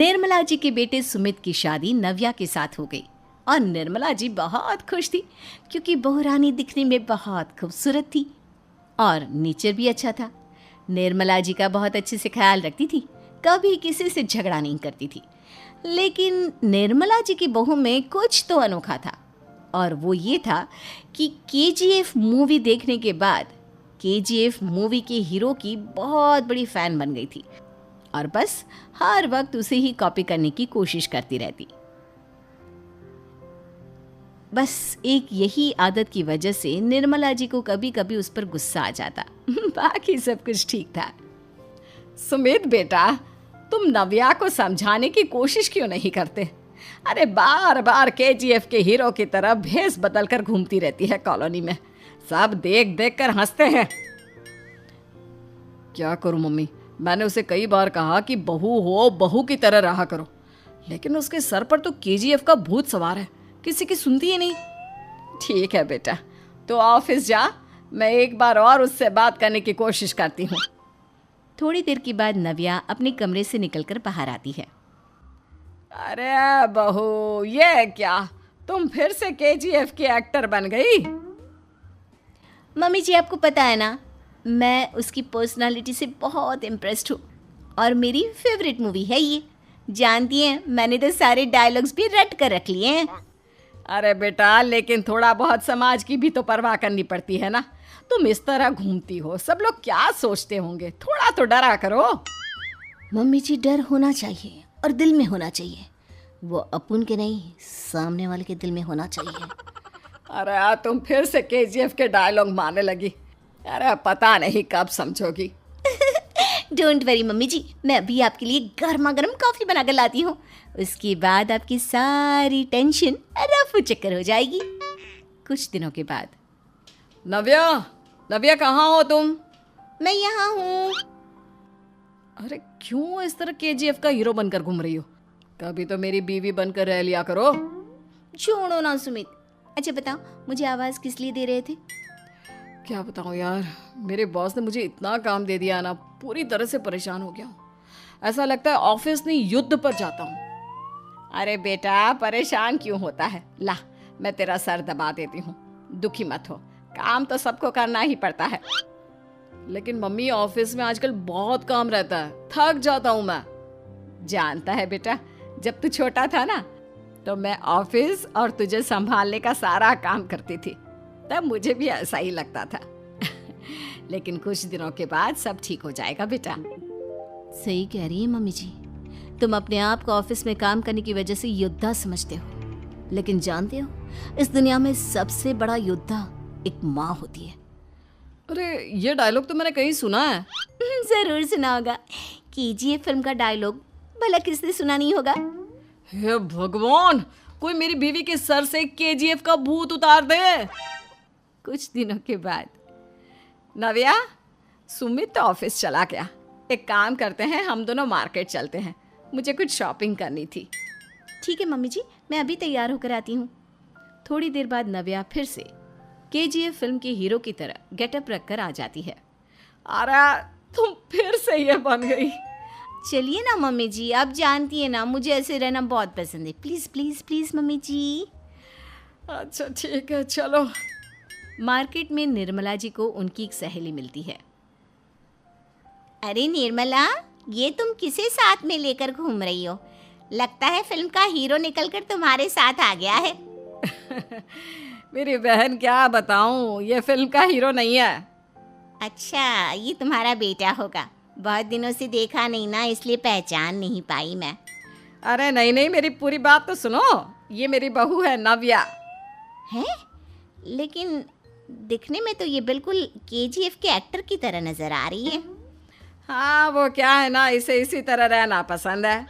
निर्मला जी के बेटे सुमित की शादी नव्या के साथ हो गई और निर्मला जी बहुत खुश थी क्योंकि बहू रानी दिखने में बहुत खूबसूरत थी और नेचर भी अच्छा था। निर्मला जी का बहुत अच्छे से ख्याल रखती थी, कभी किसी से झगड़ा नहीं करती थी। लेकिन निर्मला जी की बहू में कुछ तो अनोखा था और वो ये था कि केजीएफ मूवी देखने के बाद केजीएफ मूवी के हीरो की बहुत बड़ी फ़ैन बन गई थी और बस हर वक्त उसे ही कॉपी करने की कोशिश करती रहती। बस एक यही आदत की वजह से निर्मला जी को कभी कभी उस पर गुस्सा आ जाता। बाकी सब कुछ ठीक था। सुमित बेटा, तुम नव्या को समझाने की कोशिश क्यों नहीं करते? अरे बार बार केजीएफ के हीरो की तरह भेस बदल कर घूमती रहती है कॉलोनी में, सब देख देख कर हंसते हैं। क्या करूं मम्मी, मैंने उसे कई बार कहा कि बहू हो बहू की तरह रहा करो, लेकिन उसके सर पर तो केजीएफ का भूत सवार है, किसी की सुनती ही नहीं। ठीक है बेटा, तो ऑफिस जा, मैं एक बार और उससे बात करने की कोशिश करती हूँ। थोड़ी देर के बाद नव्या अपने कमरे से निकलकर बाहर आती है। अरे बहू, ये क्या, तुम फिर से केजीएफ की एक्टर बन गई? मम्मी जी, आपको पता है ना, मैं उसकी पर्सनालिटी से बहुत इम्प्रेस्ड हूँ और मेरी फेवरेट मूवी है ये। जानती हैं, मैंने तो सारे डायलॉग्स भी रट कर रख लिए हैं। अरे बेटा, लेकिन थोड़ा बहुत समाज की भी तो परवाह करनी पड़ती है ना। तुम इस तरह घूमती हो, सब लोग क्या सोचते होंगे, थोड़ा तो डरा करो। मम्मी जी, डर होना चाहिए और दिल में होना चाहिए, वो अपुन के नहीं सामने वाले के दिल में होना चाहिए। अरे तुम फिर से केजीएफ के डायलॉग मारने लगी। अरे पता नहीं कब समझोगी। डोंट वरी मम्मी जी, मैं अभी आपके लिए गर्मा गर्म कॉफ़ी बना कर लाती हूँ, उसके बाद आपकी सारी टेंशन रफू चक्कर हो जाएगी। कुछ दिनों के बाद। नव्या, नव्या कहाँ हो तुम? मैं यहाँ हूँ। अरे क्यों इस तरह केजीएफ का हीरो बनकर घूम रही हो? कभी तो मेरी बीवी बनकर रह लिया करो। छोड़ो ना सुमित। अच्छा बताओ, मुझे आवाज़ किस लिए दे रहे थे? क्या बताऊँ यार, मेरे बॉस ने मुझे इतना काम दे दिया ना, पूरी तरह से परेशान हो गया हूँ। ऐसा लगता है ऑफिस नहीं युद्ध पर जाता हूँ। अरे बेटा, परेशान क्यों होता है? ला, मैं तेरा सर दबा देती हूँ, दुखी मत हो, काम तो सबको करना ही पड़ता है। लेकिन मम्मी, ऑफिस में आजकल बहुत काम रहता है, थक जाता हूँ मैं। जानता है बेटा, जब तू छोटा था ना, तो मैं ऑफिस और तुझे संभालने का सारा काम करती थी, तब मुझे भी ऐसा ही लगता था। लेकिन कुछ दिनों के बाद सब ठीक हो जाएगा बेटा। सही कह रही है मम्मी जी, तुम अपने आप को ऑफिस में काम करने की वजह से योद्धा समझते हो, लेकिन जानते हो, इस दुनिया में सबसे बड़ा योद्धा एक माँ होती है। अरे ये डायलॉग तो मैंने कहीं सुना है। जरूर सुना होगा, केजीएफ फिल्म का डायलॉग, भला किसने सुना नहीं होगा। हे भगवान, कोई मेरी बीवी के सर से केजीएफ का भूत उतार दे। कुछ दिनों के बाद। नव्या, सुमित तो ऑफिस चला गया, एक काम करते हैं, हम दोनों मार्केट चलते हैं, मुझे कुछ शॉपिंग करनी थी। ठीक है मम्मी जी, मैं अभी तैयार होकर आती हूँ। थोड़ी देर बाद नव्या फिर से केजीएफ फिल्म के हीरो की तरह गेटअप रखकर आ जाती है। अरे तुम फिर से ये बन गई। चलिए ना मम्मी जी, आप जानती है ना, मुझे ऐसे रहना बहुत पसंद है। प्लीज़ प्लीज़ प्लीज़ मम्मी जी। अच्छा ठीक है, चलो। मार्केट में निर्मला जी को उनकी एक सहेली मिलती है। अरे निर्मला, ये तुम किसे साथ में लेकर घूम रही हो? लगता है फिल्म का हीरो निकलकर तुम्हारे साथ आ गया है। मेरी बहन, क्या बताऊं, ये फिल्म का हीरो नहीं है। अच्छा, ये तुम्हारा बेटा होगा, बहुत दिनों से देखा नहीं ना, इसलिए पहचान नहीं पाई मैं। अरे नहीं नहीं, मेरी पूरी बात तो सुनो, ये मेरी बहू है नव्या। है? लेकिन दिखने में तो ये बिल्कुल केजीएफ के एक्टर की तरह नजर आ रही है। हाँ, वो क्या है ना, इसे इसी तरह रहना पसंद है।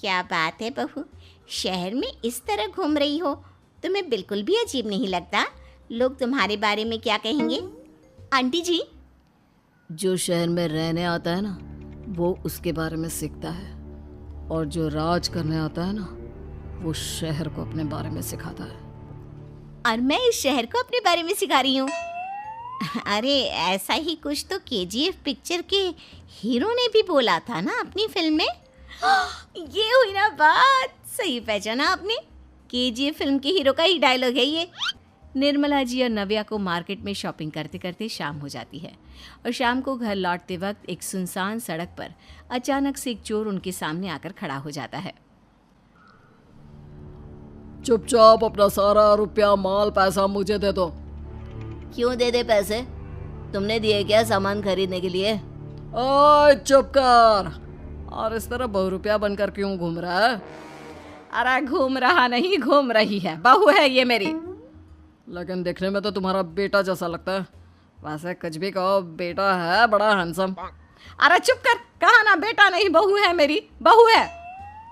क्या बात है बहू, शहर में इस तरह घूम रही हो, तुम्हें बिल्कुल भी अजीब नहीं लगता? लोग तुम्हारे बारे में क्या कहेंगे? आंटी जी, जो शहर में रहने आता है ना, वो उसके बारे में सीखता है, और जो राज करने आता है ना, वो शहर को अपने बारे में सिखाता है। और मैं इस शहर को अपने बारे में सिखा रही हूँ। अरे ऐसा ही कुछ तो केजीएफ पिक्चर के हीरो ने भी बोला था ना अपनी फिल्म में। ये हुई ना बात, सही पहचाना आपने। केजीएफ फिल्म के हीरो का ही डायलॉग है ये। निर्मला जी और नव्या को मार्केट में शॉपिंग करते करते शाम हो जाती है और शाम को घर लौटते वक्त एक सुनसान सड़क पर अचानक से एक चोर उनके सामने आकर खड़ा हो जाता है। चुपचाप अपना सारा रुपया माल पैसा मुझे दे दो। क्यों दे दे पैसे? तुमने दिए क्या सामान खरीदने के लिए? ओए चुप कर। और इस तरह बहुरुपया बनकर क्यों घूम रहा है? अरे घूम रहा नहीं, घूम रही है, बहू है ये मेरी। लेकिन देखने में तो तुम्हारा बेटा जैसा लगता है। वैसे कुछ भी कहो, बेटा है बड़ा हैंडसम। अरे चुप कर, कहा ना बेटा नहीं, बहू है मेरी, बहू है।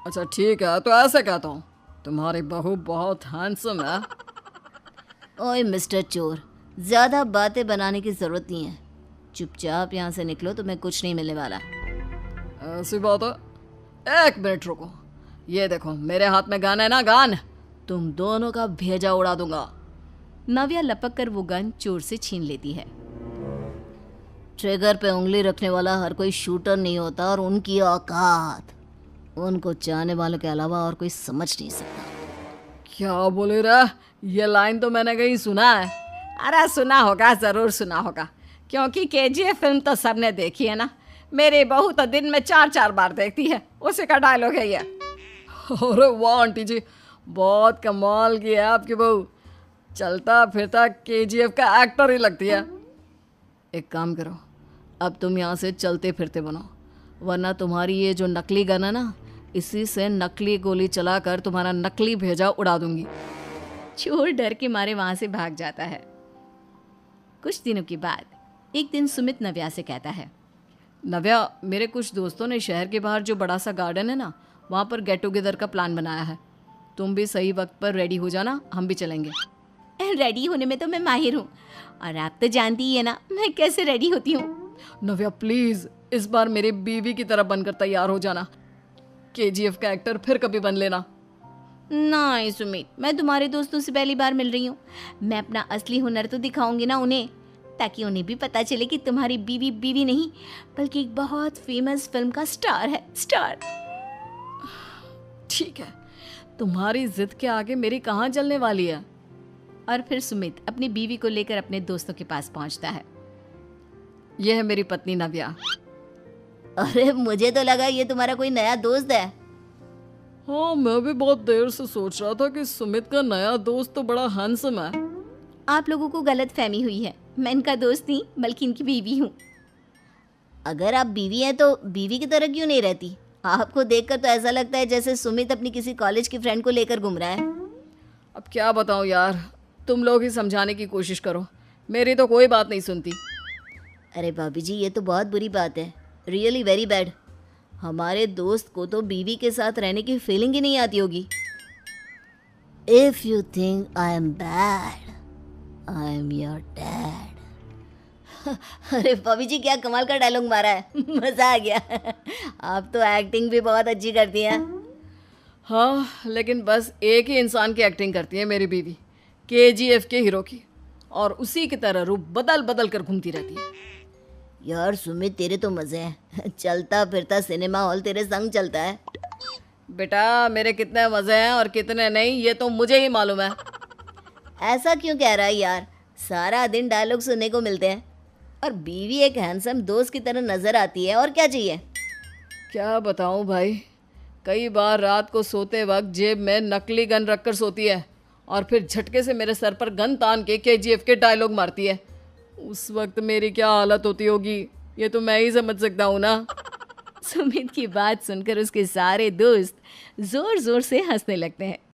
अच्छा ठीक है, तो ऐसे कहता हूँ, तुम्हारी बहू बहुत हैंडसम है। ओए मिस्टर चोर, ज्यादा बातें बनाने की जरूरत नहीं है। चुपचाप यहाँ से निकलो, तुम्हें कुछ नहीं मिलने वाला। ऐसी बात है। एक मिनट रुको, ये देखो मेरे हाथ में गन है ना, गन। तुम दोनों का भेजा उड़ा दूंगा। नव्या लपक कर वो गन चोर से छीन लेती है। ट्रिगर पे उंगली रखने वाला हर कोई शूटर नहीं होता, और उनकी औकात उनको चाहने वालों के अलावा और कोई समझ नहीं सकता। क्या बोले रे? ये लाइन तो मैंने कहीं सुना है। अरे सुना होगा, जरूर सुना होगा, क्योंकि केजीएफ फिल्म तो सबने देखी है ना। मेरी बहू तो दिन में 4-4 बार देखती है, उसी का डायलॉग है ये। अरे वाह आंटी जी, बहुत कमाल की है आपकी बहू। चलता फिरता केजीएफ का एक्टर ही लगती है। एक काम करो, अब तुम यहाँ से चलते फिरते बनो, वरना तुम्हारी ये जो नकली गन है ना, इसी से नकली गोली चलाकर तुम्हारा नकली भेजा उड़ा दूंगी। चोर डर के मारे वहां से भाग जाता है। कुछ दिनों के बाद एक दिन सुमित नव्या से कहता है, नव्या, मेरे कुछ दोस्तों ने शहर के बाहर जो बड़ा सा गार्डन है ना, वहाँ पर गेट टुगेदर का प्लान बनाया है। तुम भी सही वक्त पर रेडी हो जाना, हम भी चलेंगे। रेडी होने में तो मैं माहिर हूँ, और आप तो जानती ही है ना मैं कैसे रेडी होती हूँ। नव्या प्लीज, इस बार मेरी बीवी की तरह बनकर तैयार हो जाना। केजीएफ का एक्टर फिर कभी बन लेना। नहीं सुमित, मैं तुम्हारे दोस्तों से पहली बार मिल रही हूँ। मैं अपना असली हुनर तो दिखाऊंगी ना उन्हें, ताकि उन्हें भी पता चले कि तुम्हारी बीवी बीवी नहीं, बल्कि एक बहुत फेमस फिल्म का स्टार है, स्टार। ठीक है, तुम्हारी जिद के आगे मेरी कहाँ जलने वाली है। और फिर सुमित अपनी बीवी को लेकर अपने दोस्तों के पास पहुंचता है। यह है मेरी पत्नी नव्या। अरे मुझे तो लगा ये तुम्हारा कोई नया दोस्त है। हाँ, मैं भी बहुत देर से सोच रहा था कि सुमित का नया दोस्त तो बड़ा हैंडसम है। आप लोगों को गलत फहमी हुई है, मैं इनका दोस्त नहीं बल्कि इनकी बीवी हूँ। अगर आप बीवी हैं तो बीवी की तरह क्यों नहीं रहती? आपको देखकर तो ऐसा लगता है जैसे सुमित अपनी किसी कॉलेज की फ्रेंड को लेकर घूम रहा है। अब क्या बताऊँ यार, तुम लोग ही समझाने की कोशिश करो, मेरी तो कोई बात नहीं सुनती। अरे भाभी जी, ये तो बहुत बुरी बात है, रियली वेरी बैड। हमारे दोस्त को तो बीवी के साथ रहने की फीलिंग ही नहीं आती होगी। If you think I am bad, I am your dad. अरे भाभी जी, क्या कमाल का डायलॉग मारा है, मजा आ गया। आप तो एक्टिंग भी बहुत अच्छी करती हैं। हाँ, लेकिन बस एक ही इंसान की एक्टिंग करती है मेरी बीवी, केजीएफ के हीरो की, और उसी की तरह रूप बदल बदल कर घूमती रहती है। यार सुमित, तेरे तो मजे हैं, चलता फिरता सिनेमा हॉल तेरे संग चलता है। बेटा, मेरे कितने मजे हैं और कितने नहीं ये तो मुझे ही मालूम है। ऐसा क्यों कह रहा है यार, सारा दिन डायलॉग सुनने को मिलते हैं, और बीवी एक हैंडसम दोस्त की तरह नजर आती है, और क्या चाहिए। क्या बताऊं भाई, कई बार रात को सोते वक्त जेब में नकली गन रखकर सोती है, और फिर झटके से मेरे सर पर गन तान के केजीएफ के डायलॉग मारती है। उस वक्त मेरी क्या हालत होती होगी, ये तो मैं ही समझ सकता हूँ ना। सुमित की बात सुनकर उसके सारे दोस्त जोर जोर से हंसने लगते हैं।